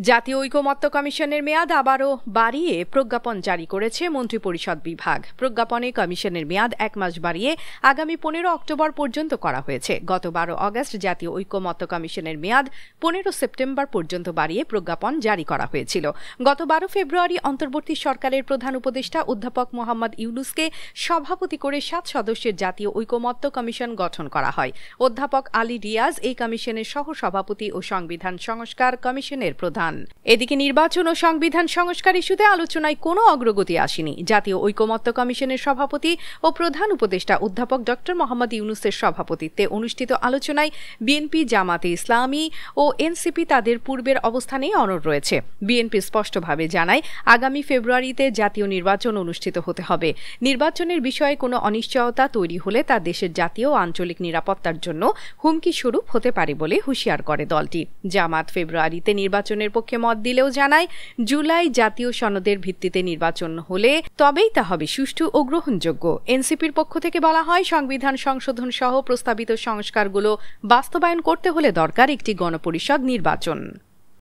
জাতীয় ঐকমত্য কমিশনের মেয়াদ আবারও বাড়িয়ে প্রজ্ঞাপন জারি করেছে মন্ত্রিপরিষদ বিভাগ। প্রজ্ঞাপনে কমিশনের মেয়াদ 1 মাস বাড়িয়ে আগামী 15 অক্টোবর পর্যন্ত করা হয়েছে। গত 12 আগস্ট জাতীয় ঐকমত্য কমিশনের মেয়াদ 15 সেপ্টেম্বর পর্যন্ত বাড়িয়ে প্রজ্ঞাপন জারি করা হয়েছিল। গত 12 ফেব্রুয়ারি অন্তর্বর্তী সরকারের প্রধান উপদেষ্টা অধ্যাপক মোহাম্মদ ইউনুসকে সভাপতি করে 7 সদস্যের জাতীয় ঐকমত্য কমিশন গঠন করা হয়। অধ্যাপক আলী রিয়াজ এই কমিশনের সহ সভাপতি ও সংবিধান সংস্কার কমিশনের প্রধান। এদিকে নির্বাচন ও সংবিধান সংস্কার ইস্যুতে আলোচনায় কোনো অগ্রগতি আসেনি। জাতীয় ঐকমত্য কমিশনের সভাপতি ও প্রধান উপদেষ্টা অধ্যাপক ড মোহাম্মদ ইউনুসের সভাপতিত্বে অনুষ্ঠিত আলোচনায় বিএনপি, জামাতে ইসলামী ও এনসিপি তাদের পূর্বের অবস্থানেই অনড় রয়েছে। বিএনপি স্পষ্টভাবে জানায়, আগামী ফেব্রুয়ারিতে জাতীয় নির্বাচন অনুষ্ঠিত হতে হবে। নির্বাচনের বিষয়ে কোনো অনিশ্চয়তা তৈরি হলে তা দেশের জাতীয় ও আঞ্চলিক নিরাপত্তার জন্য হুমকি স্বরূপ হতে পারে বলে হুঁশিয়ার করে দলটি। জামাত ফেব্রুয়ারিতে নির্বাচনের পক্ষে মত দিলেও জানায়, জুলাই জাতীয় সনদের ভিত্তিতে নির্বাচন হলে তবেই তা হবে সুষ্ঠু ও গ্রহণযোগ্য। এনসিপির পক্ষ থেকে বলা হয়, সংবিধান সংশোধন সহ প্রস্তাবিত সংস্কারগুলো বাস্তবায়ন করতে হলে দরকার একটি গণপরিষদ নির্বাচন।